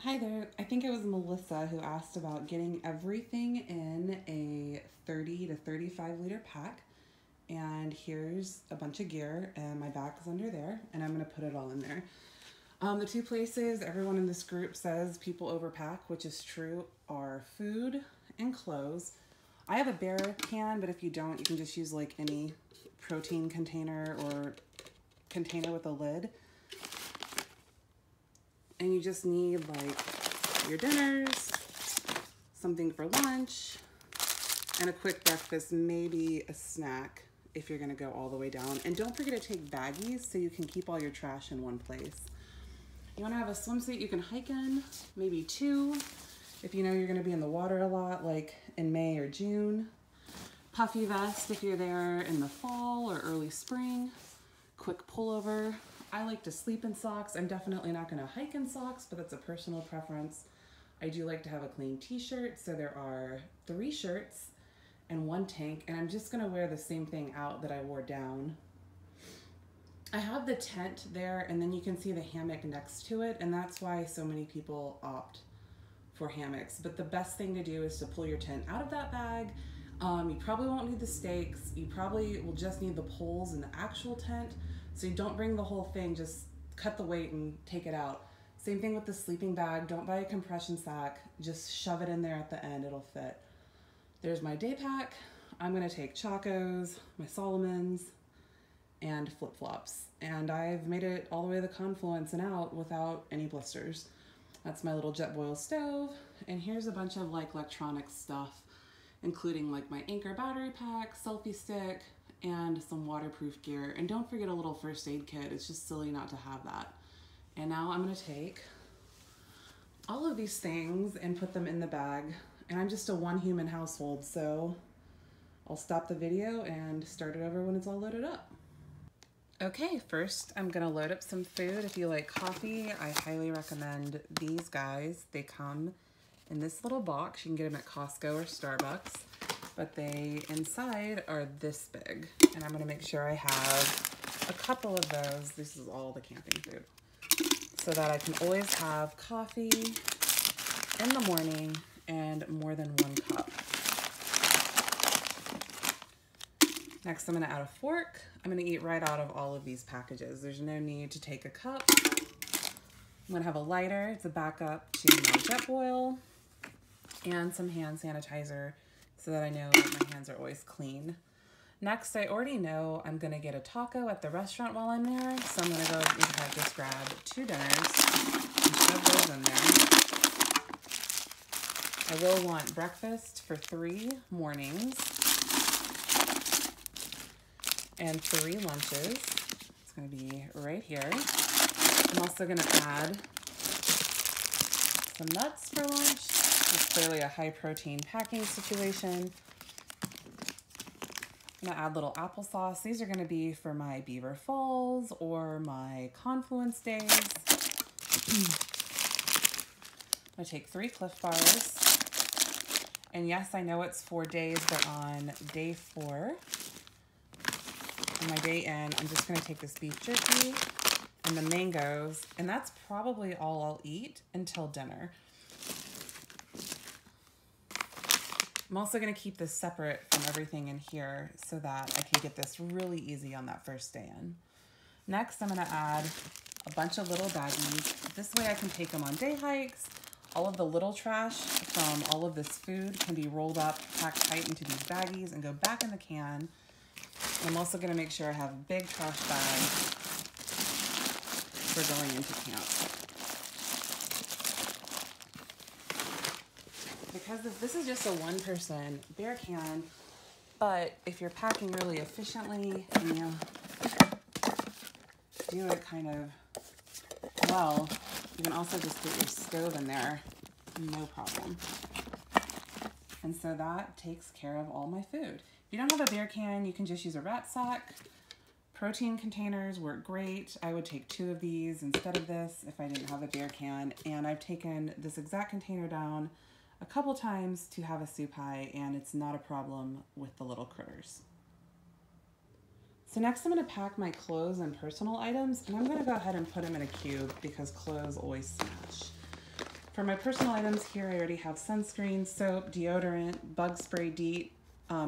Hi there. I think it was Melissa who asked about getting everything in a 30 to 35 liter pack. And here's a bunch of gear, and my bag is under there, and I'm going to put it all in there. The two places everyone in this group says people overpack, which is true, are food and clothes. I have a bear can, but if you don't, you can just use like any protein container or container with a lid. And you just need like your dinners, something for lunch, and a quick breakfast, maybe a snack if you're gonna go all the way down. And don't forget to take baggies so you can keep all your trash in one place. You wanna have a swimsuit you can hike in, maybe two, if you know you're gonna be in the water a lot, like in May or June. Puffy vest if you're there in the fall or early spring. Quick pullover. I like to sleep in socks. I'm definitely not gonna hike in socks, but that's a personal preference. I do like to have a clean t-shirt, so there are 3 shirts and 1 tank, and I'm just gonna wear the same thing out that I wore down. I have the tent there, and then you can see the hammock next to it, and that's why so many people opt for hammocks. But the best thing to do is to pull your tent out of that bag. You probably won't need the stakes. You probably will just need the poles in the actual tent. So you don't bring the whole thing, just cut the weight and take it out. Same thing with the sleeping bag. Don't buy a compression sack. Just shove it in there at the end, it'll fit. There's my day pack. I'm gonna take Chacos, my Solomons, and flip-flops. And I've made it all the way to the confluence and out without any blisters. That's my little Jetboil stove. And here's a bunch of like electronic stuff, including like my Anchor battery pack, selfie stick, and some waterproof gear. And don't forget a little first aid kit. It's just silly not to have that. And now I'm gonna take all of these things and put them in the bag. And I'm just a 1 human household, so I'll stop the video and start it over when it's all loaded up. Okay, first I'm gonna load up some food. If you like coffee, I highly recommend these guys. They come in this little box. You can get them at Costco or Starbucks, but they inside are this big. And I'm gonna make sure I have a couple of those. This is all the camping food, so that I can always have coffee in the morning and more than 1 cup. Next, I'm gonna add a fork. I'm gonna eat right out of all of these packages. There's no need to take a cup. I'm gonna have a lighter. It's a backup to my Jetboil, and some hand sanitizer so that I know that my hands are always clean. Next, I already know I'm gonna get a taco at the restaurant while I'm there, so I'm gonna go and just grab 2 dinners and shove those in there. I will want breakfast for 3 mornings and 3 lunches. It's gonna be right here. I'm also gonna add some nuts for lunch. It's clearly a high protein packing situation. I'm gonna add little applesauce. These are gonna be for my Beaver Falls or my Confluence days. I'm gonna take 3 Cliff Bars. And yes, I know it's 4 days, but on day 4, on my day in, I'm just gonna take this beef jerky and the mangoes, and that's probably all I'll eat until dinner. I'm also gonna keep this separate from everything in here so that I can get this really easy on that first day in. Next, I'm gonna add a bunch of little baggies. This way I can take them on day hikes. All of the little trash from all of this food can be rolled up, packed tight into these baggies, and go back in the can. And I'm also gonna make sure I have a big trash bag for going into camp. Because this is just a 1-person bear can, but if you're packing really efficiently and you do it kind of well, you can also just put your stove in there, no problem. And so that takes care of all my food. If you don't have a bear can, you can just use a rat sack. Protein containers work great. I would take 2 of these instead of this if I didn't have a bear can. And I've taken this exact container down a couple times to Havasupai, and it's not a problem with the little critters. So next I'm going to pack my clothes and personal items, and I'm going to go ahead and put them in a cube because clothes always smash. For my personal items here, I already have sunscreen, soap, deodorant, bug spray, DEET.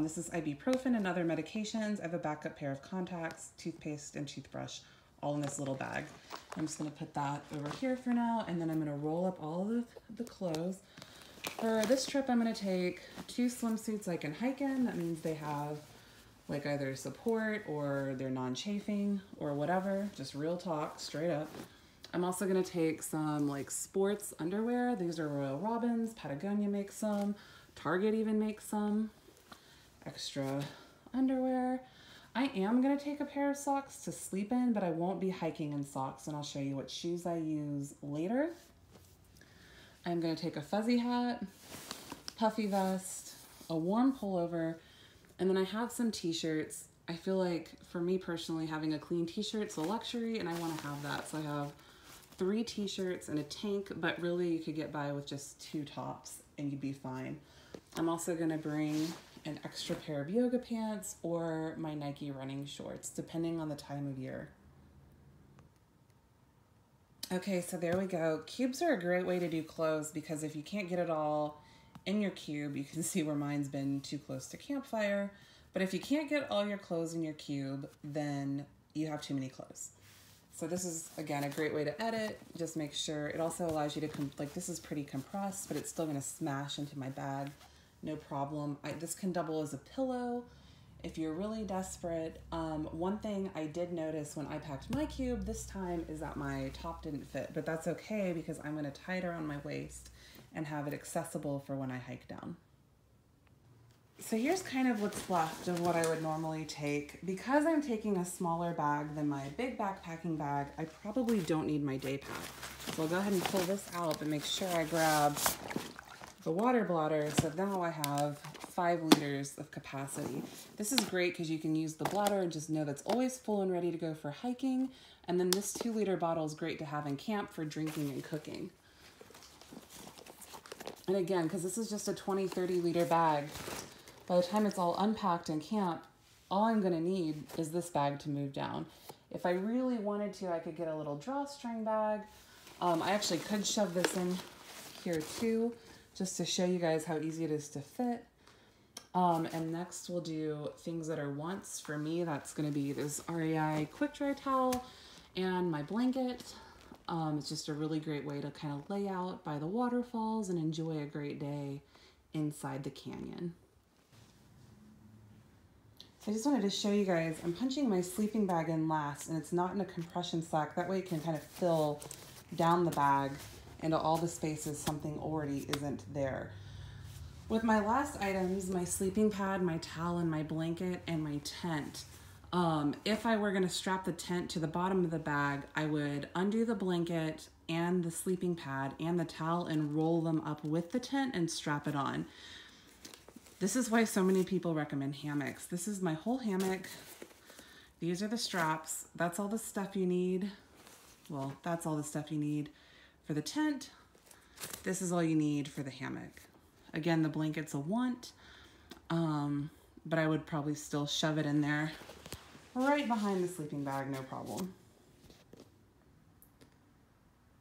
This is ibuprofen and other medications. I have a backup pair of contacts, toothpaste, and toothbrush, all in this little bag. I'm just gonna put that over here for now, and then I'm gonna roll up all of the clothes. For this trip, I'm gonna take 2 swimsuits I can hike in. That means they have like either support or they're non-chafing or whatever, just real talk, straight up. I'm also gonna take some like sports underwear. These are Royal Robins, Patagonia makes some, Target even makes some. Extra underwear. I am gonna take a pair of socks to sleep in, but I won't be hiking in socks, and I'll show you what shoes I use later. I'm gonna take a fuzzy hat, puffy vest, a warm pullover, and then I have some t-shirts. I feel like for me personally, having a clean t-shirt is a luxury, and I wanna have that. So I have 3 t-shirts and a tank, but really you could get by with just 2 tops and you'd be fine. I'm also gonna bring an extra pair of yoga pants or my Nike running shorts, depending on the time of year. Okay, so there we go. Cubes are a great way to do clothes because if you can't get it all in your cube, you can see where mine's been too close to campfire. But if you can't get all your clothes in your cube, then you have too many clothes. So this is, again, a great way to edit. Just make sure, it also allows you to, like this is pretty compressed, but it's still gonna smash into my bag, no problem. This can double as a pillow if you're really desperate. One thing I did notice when I packed my cube this time is that my top didn't fit, but that's okay because I'm gonna tie it around my waist and have it accessible for when I hike down. So here's kind of what's left of what I would normally take. Because I'm taking a smaller bag than my big backpacking bag, I probably don't need my day pack. So I'll go ahead and pull this out and make sure I grab the water bladder. So now I have 5 liters of capacity. This is great because you can use the bladder and just know that's always full and ready to go for hiking. And then this 2-liter bottle is great to have in camp for drinking and cooking. And again, because this is just a 20-30 liter bag, by the time it's all unpacked in camp, all I'm gonna need is this bag to move down. If I really wanted to, I could get a little drawstring bag. I actually could shove this in here too, just to show you guys how easy it is to fit. And next we'll do things that are wants. For me, that's gonna be this REI quick dry towel and my blanket. It's just a really great way to kind of lay out by the waterfalls and enjoy a great day inside the canyon. So I just wanted to show you guys, I'm punching my sleeping bag in last, and it's not in a compression sack. That way it can kind of fill down the bag into all the spaces something already isn't there. With my last items, my sleeping pad, my towel, and my blanket, and my tent. If I were gonna strap the tent to the bottom of the bag, I would undo the blanket and the sleeping pad and the towel and roll them up with the tent and strap it on. This is why so many people recommend hammocks. This is my whole hammock. These are the straps. That's all the stuff you need. Well, that's all the stuff you need for the tent. This is all you need for the hammock. Again, the blanket's a want, but I would probably still shove it in there right behind the sleeping bag, no problem.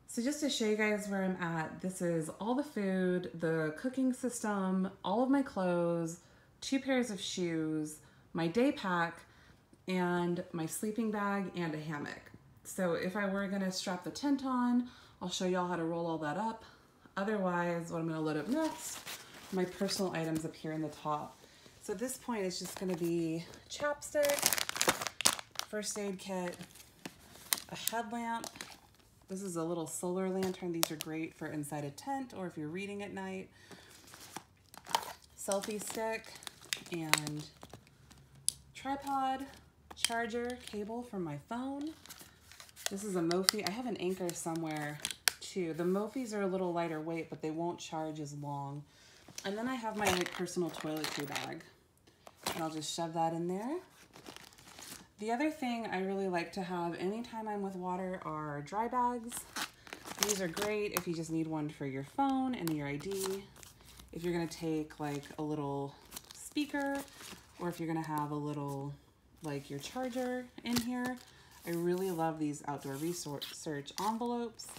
So just to show you guys where I'm at, this is all the food, the cooking system, all of my clothes, 2 pairs of shoes, my day pack, and my sleeping bag and a hammock. So if I were gonna strap the tent on, I'll show y'all how to roll all that up. Otherwise, what I'm gonna load up next, my personal items up here in the top. So at this point, it's just gonna be chapstick, first aid kit, a headlamp. This is a little solar lantern. These are great for inside a tent or if you're reading at night. Selfie stick and tripod, charger, cable for my phone. This is a Mophie. I have an Anchor somewhere too. The Mophies are a little lighter weight, but they won't charge as long. And then I have my personal toiletry bag. And I'll just shove that in there. The other thing I really like to have anytime I'm with water are dry bags. These are great if you just need one for your phone and your ID. If you're gonna take like a little speaker, or if you're gonna have a little, like your charger in here. I really love these outdoor research envelopes.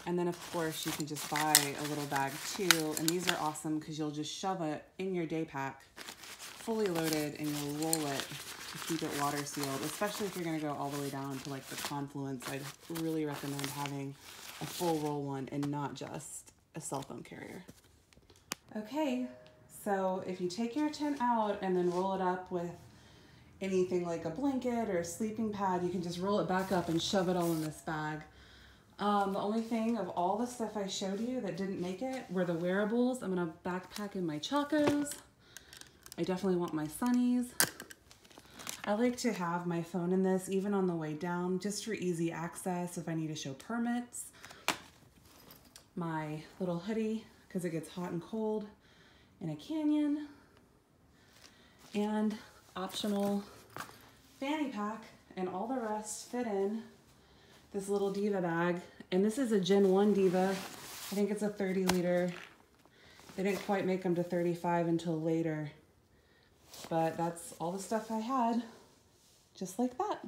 And then of course you can just buy a little bag too. And these are awesome because you'll just shove it in your day pack, fully loaded, and you'll roll it to keep it water sealed, especially if you're gonna go all the way down to like the confluence. I'd really recommend having a full roll one and not just a cell phone carrier. Okay, so if you take your tent out and then roll it up with anything like a blanket or a sleeping pad, you can just roll it back up and shove it all in this bag. The only thing of all the stuff I showed you that didn't make it were the wearables. I'm gonna backpack in my Chacos. I definitely want my sunnies. I like to have my phone in this even on the way down, just for easy access if I need to show permits. My little hoodie, because it gets hot and cold in a canyon. And optional fanny pack, and all the rest fit in this little Diva bag. And this is a Gen 1 Diva. I think it's a 30 liter. They didn't quite make them to 35 until later. But that's all the stuff I had, just like that.